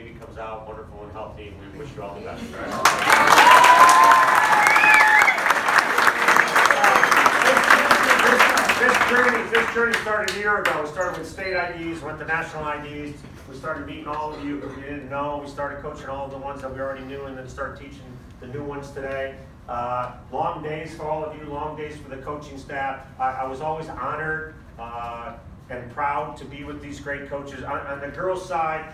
baby comes out wonderful and healthy, and we wish you all the best. Right? This journey started a year ago. We started with state IDs, went to national IDs. We started meeting all of you that we didn't know. We started coaching all of the ones that we already knew, and then started teaching the new ones today. Long days for all of you, long days for the coaching staff. I was always honored and proud to be with these great coaches. On the girls' side,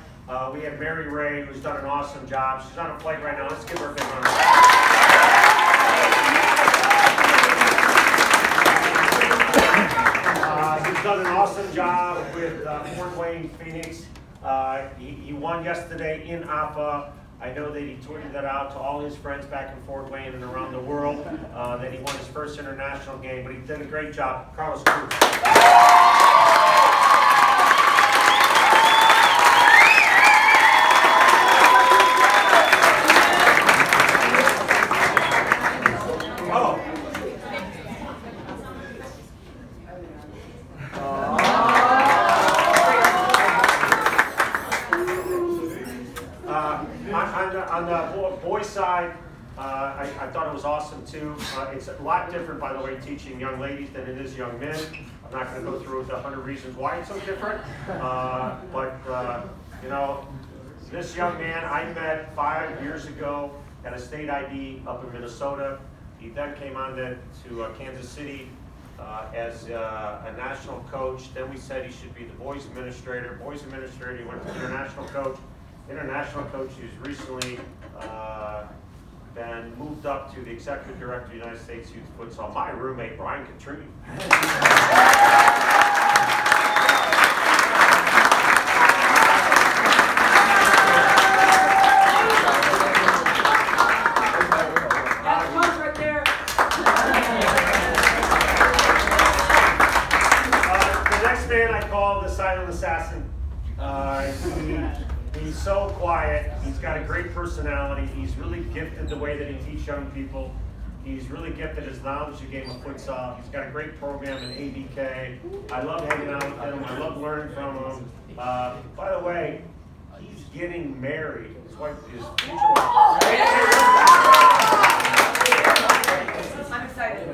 we had Mary Ray, who's done an awesome job. She's on a flight right now. Let's give her a big round of applause. He's done an awesome job with Fort Wayne, Phoenix. He won yesterday in APA. I know that he tweeted that out to all his friends back in Fort Wayne and around the world, that he won his first international game, but he did a great job. Carlos Cruz. On the boys' side, I thought it was awesome too. It's a lot different, by the way, teaching young ladies than it is young men. I'm not going to go through the 100 reasons why it's so different, but you know, this young man I met 5 years ago at a state ID up in Minnesota. He then came on to Kansas City as a national coach. Then we said he should be the boys administrator. Boys administrator, he went to international coach. International coach who's recently been moved up to the executive director of the United States Youth Futsal. My roommate, Brian Catrini. The next man I call the silent assassin. He's so quiet. He's got a great personality. He's really gifted the way that he teaches young people. He's really gifted his knowledge of the game of futsal. He's got a great program in ABK. I love hanging out with him. I love learning from him. By the way, he's getting married. His wife is future wife. I'm excited.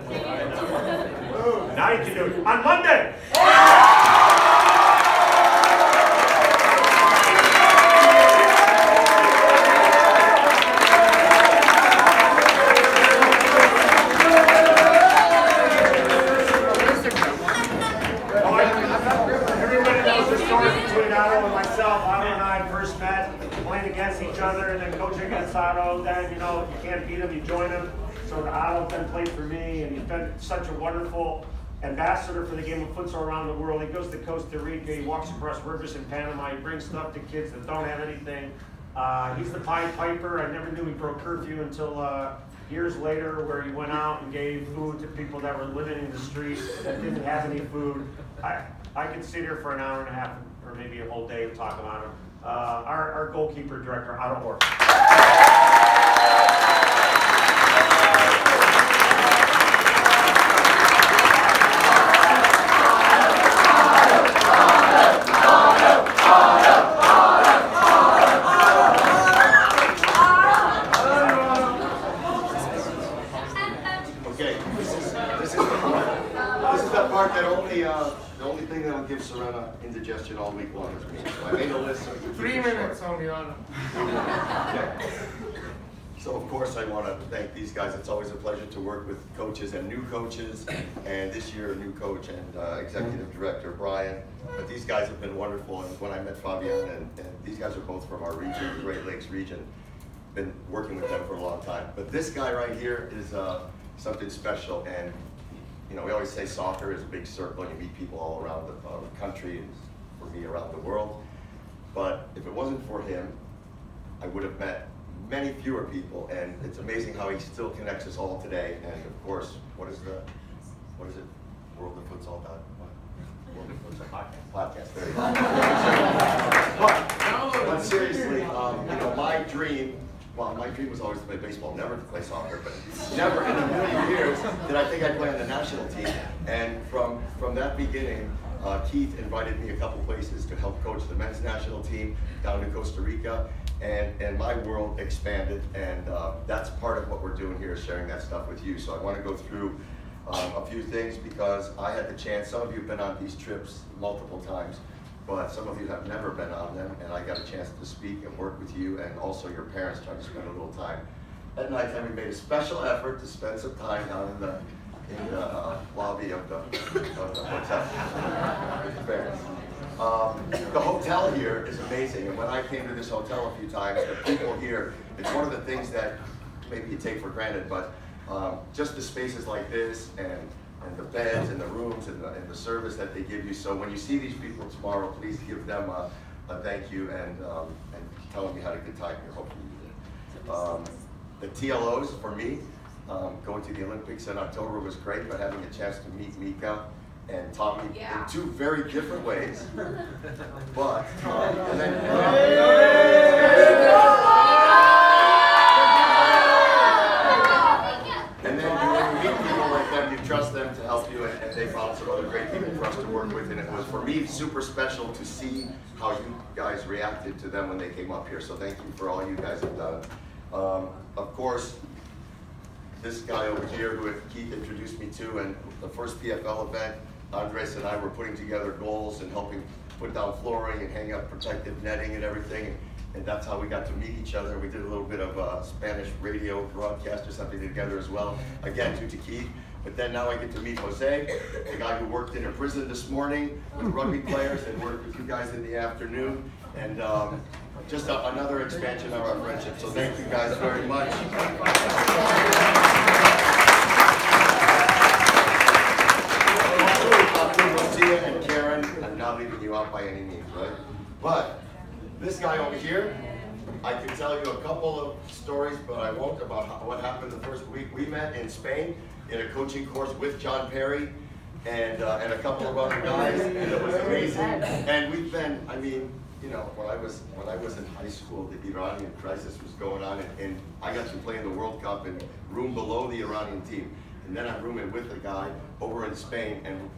Now you can do it on Monday. And then coaching against Otto, then you know you can't beat him, you join him. So Otto then played for me, and he's been such a wonderful ambassador for the game of futsal around the world. He goes to Costa Rica, he walks across rivers in Panama, he brings stuff to kids that don't have anything. He's the Pied Piper. I never knew he broke curfew until years later, where he went out and gave food to people that were living in the streets that didn't have any food. I could sit here for an hour and a half or maybe a whole day and talk about him. Our goalkeeper director, Otto Horst. Okay, this is the part that the only thing that'll give Serena indigestion all week long is me. So I made a list. So 3 minutes only on. Okay. So of course I want to thank these guys. It's always a pleasure to work with coaches and new coaches, and this year a new coach and executive director Brian. But these guys have been wonderful, and when I met Fabian, and these guys are both from our region, the Great Lakes region, been working with them for a long time. But this guy right here is something special, and you know, we always say soccer is a big circle and you meet people all around the country, and for me around the world. But if it wasn't for him, I would have met many fewer people, and it's amazing how he still connects us all today. And of course, what is it? World of Futsal. World of Futsal podcast. There you go. But seriously, you know, my dream was always to play baseball, never to play soccer, but never in a million years did I think I'd play on the national team. And from that beginning, Keith invited me a couple places to help coach the men's national team down to Costa Rica. and my world expanded, and that's part of what we're doing here, is sharing that stuff with you. So I want to go through a few things, because I had the chance, some of you have been on these trips multiple times, but some of you have never been on them, and I got a chance to speak and work with you, and also your parents, trying to spend a little time. At night time, we made a special effort to spend some time down in the lobby of the hotel with the parents. The hotel here is amazing, and when I came to this hotel a few times, the people here, it's one of the things that maybe you take for granted, but just the spaces like this, and the beds and the rooms and the service that they give you. So when you see these people tomorrow, please give them a thank you, and tell them you had a good time here. Hopefully you did. The TLOs for me, going to the Olympics in October was great, but having a chance to meet Mika and Tommy in two very different ways. But and then when you meet people like them, you trust them to help you, and they found some other great people for us to work with, and it was, for me, super special to see how you guys reacted to them when they came up here. So thank you for all you guys have done. Of course, this guy over here who Keith introduced me to, and the first PFL event, Andres and I were putting together goals and helping put down flooring and hang up protective netting and everything, and that's how we got to meet each other. We did a little bit of Spanish radio broadcast or something together as well, again due to Keith. But then now I get to meet Jose, the guy who worked in a prison this morning with rugby players and worked with you guys in the afternoon, and just another expansion of our friendship. So thank you guys very much. Lucia and Karen, I'm not leaving you out by any means, right? But this guy over here, I can tell you a couple of stories, but I won't, about what happened the first week. We met in Spain in a coaching course with John Perry and a couple of other guys, and it was amazing. And we've been, I mean, you know, when I was in high school, the Iranian crisis was going on, and I got to play in the World Cup and room below the Iranian team. And then I'm rooming with a guy over in Spain, and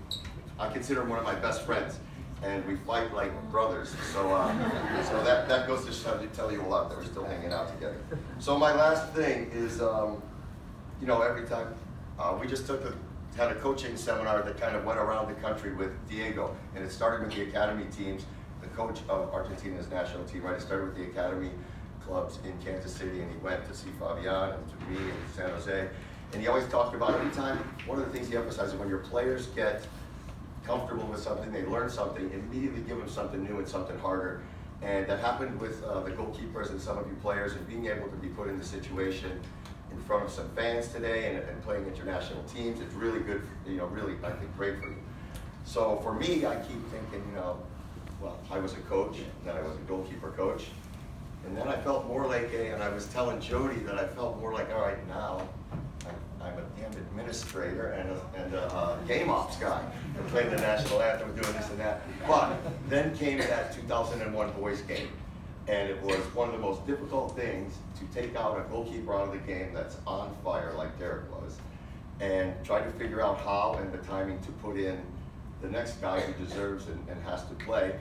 I consider him one of my best friends. And we fight like brothers. So so that goes to tell you a lot that we're still hanging out together. So my last thing is, you know, every time, we just had a coaching seminar that kind of went around the country with Diego, and it started with the academy teams, the coach of Argentina's national team, right? It started with the academy clubs in Kansas City, and he went to see Fabian and to me and San Jose. And he always talked about, every time, one of the things he emphasizes, when your players get comfortable with something, they learn something, immediately give them something new and something harder. And that happened with the goalkeepers and some of you players, and being able to be put in the situation in front of some fans today and playing international teams. It's really good, you know, really, I think, great for you. So for me, I keep thinking, you know, well, I was a coach, then I was a goalkeeper coach, and then I felt more like and I was telling Jody that I felt more like, all right, now I'm a damn administrator and a game ops guy. I'm playing the national anthem, doing this and that. But then came that 2001 boys game, and it was one of the most difficult things to take out a goalkeeper out of the game that's on fire like Derek was, and try to figure out how and the timing to put in the next guy who deserves and has to play,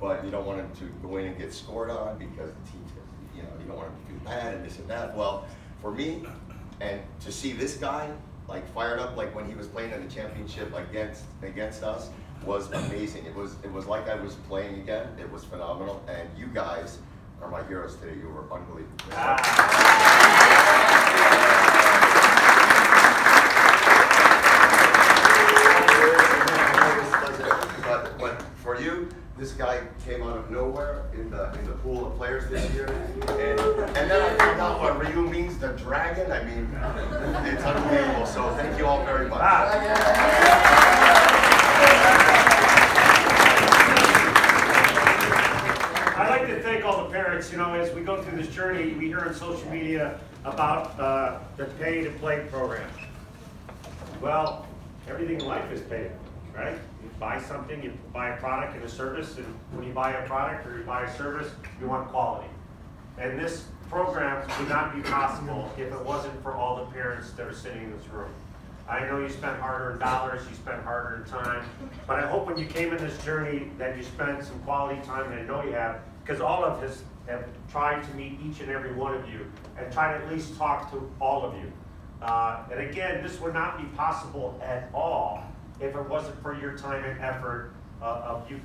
but you don't want him to go in and get scored on because the team, you know, you don't want him to do bad and this and that. Well, for me, and to see this guy like fired up like when he was playing in the championship against us was amazing. It was like I was playing again. It was phenomenal, and you guys are my heroes today. You were unbelievable. But for you, this guy came out of nowhere in the pool of players this year, and then I found out what Ryu means, the dragon. I mean, it's unbelievable. So thank you all very much. I'd like to thank all the parents. You know, as we go through this journey, we hear on social media about the pay to play program. Well, everything in life is paid, right? You buy something, you buy a product and a service, and when you buy a product or you buy a service, you want quality. And this program would not be possible if it wasn't for all the parents that are sitting in this room. I know you spent hard-earned dollars, you spent hard-earned time, but I hope when you came in this journey that you spent some quality time, and I know you have, because all of us have tried to meet each and every one of you and try to at least talk to all of you. And again, this would not be possible at all if it wasn't for your time and effort of you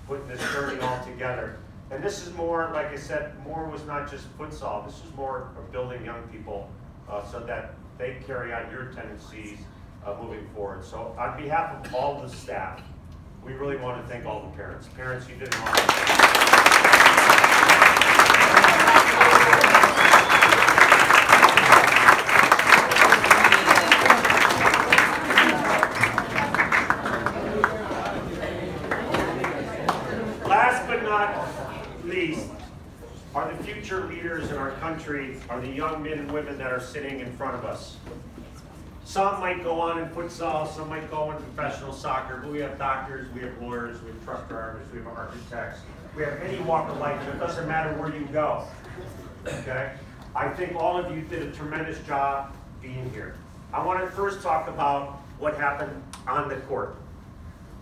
putting this journey all together. And this is more, like I said, more was not just futsal. This is more of building young people so that they carry out your tendencies moving forward. So on behalf of all the staff, we really want to thank all the parents. Parents, you did an awesome job. Last but not least, are the future leaders in our country, are the young men and women that are sitting in front of us. Some might go on in futsal, some might go in professional soccer, but we have doctors, we have lawyers, we have truck drivers, we have architects, we have any walk of life, so it doesn't matter where you go, okay? I think all of you did a tremendous job being here. I want to first talk about what happened on the court.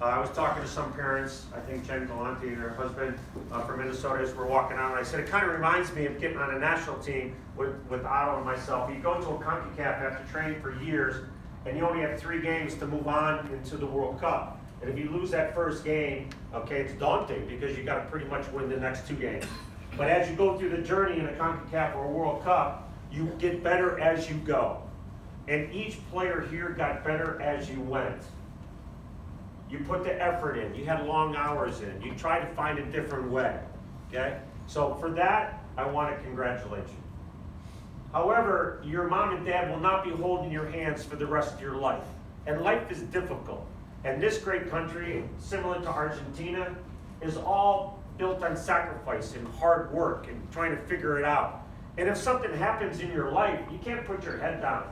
I was talking to some parents, I think Jen Galante and her husband from Minnesota, as we're walking out, and I said, it kind of reminds me of getting on a national team with Otto and myself. You go to a CONCACAF after training for years, and you only have 3 games to move on into the World Cup. And if you lose that first game, okay, it's daunting because you got to pretty much win the next 2 games. But as you go through the journey in a CONCACAF or a World Cup, you get better as you go. And each player here got better as you went. You put the effort in, you had long hours in, you tried to find a different way, okay? So for that, I want to congratulate you. However, your mom and dad will not be holding your hands for the rest of your life. And life is difficult. And this great country, similar to Argentina, is all built on sacrifice and hard work and trying to figure it out. And if something happens in your life, you can't put your head down.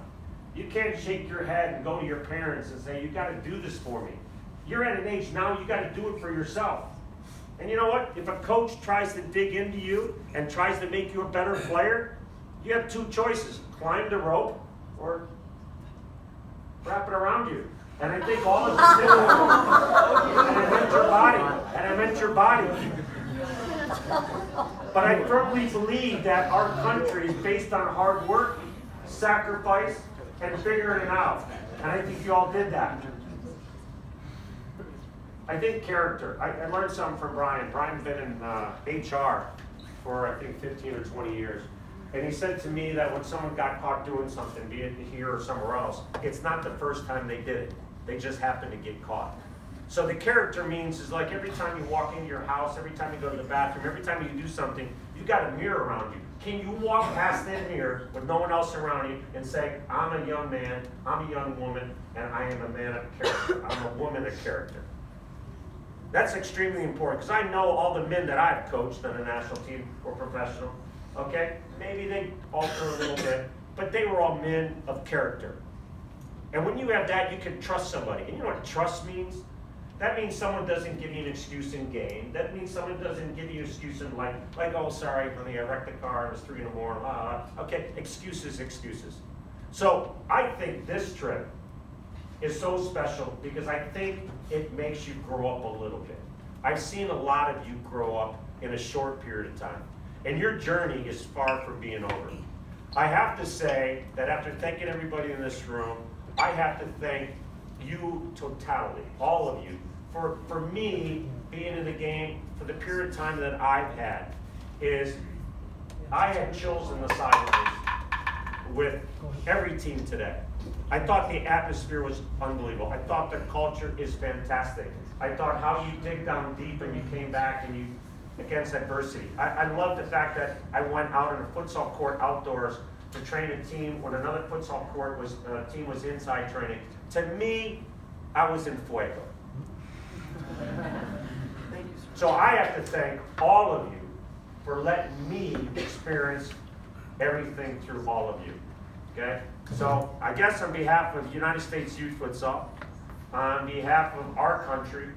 You can't shake your head and go to your parents and say, you got to do this for me. You're at an age now, you got to do it for yourself. And you know what? If a coach tries to dig into you and tries to make you a better player, you have 2 choices: climb the rope or wrap it around you. And I think all of us did. And I meant your body. And I meant your body. But I firmly believe that our country is based on hard work, sacrifice, and figuring it out. And I think you all did that. I think character. I learned something from Brian. Brian's been in HR for, I think, 15 or 20 years. And he said to me that when someone got caught doing something, be it here or somewhere else, it's not the first time they did it. They just happened to get caught. So the character means is like every time you walk into your house, every time you go to the bathroom, every time you do something, you got a mirror around you. Can you walk past that mirror with no one else around you and say, I'm a young man, I'm a young woman, and I am a man of character. I'm a woman of character. That's extremely important because I know all the men that I've coached on the national team were professional. Okay? Maybe they alter a little bit, but they were all men of character. And when you have that, you can trust somebody. And you know what trust means? That means someone doesn't give you an excuse in game. That means someone doesn't give you an excuse in like, oh, sorry, honey, I wrecked the car, it was 3 in the morning, Okay, excuses. So I think this trip is so special because I think it makes you grow up a little bit. I've seen a lot of you grow up in a short period of time, and your journey is far from being over. I have to say that after thanking everybody in this room, I have to thank you totality, all of you, for me being in the game for the period of time that I've had. Is I had chills in the sidelines with every team today. I thought the atmosphere was unbelievable. I thought the culture is fantastic. I thought how you dig down deep and you came back and you against adversity. I love the fact that I went out on a futsal court outdoors to train a team when another futsal court team was inside training. To me, I was in fuego. So I have to thank all of you for letting me experience everything through all of you. Okay? So I guess on behalf of United States Youth Futsal, on behalf of our country,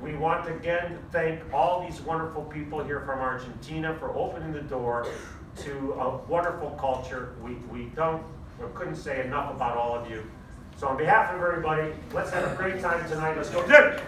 we want to again thank all these wonderful people here from Argentina for opening the door to a wonderful culture. We couldn't say enough about all of you. So on behalf of everybody, let's have a great time tonight. Let's go, Duke!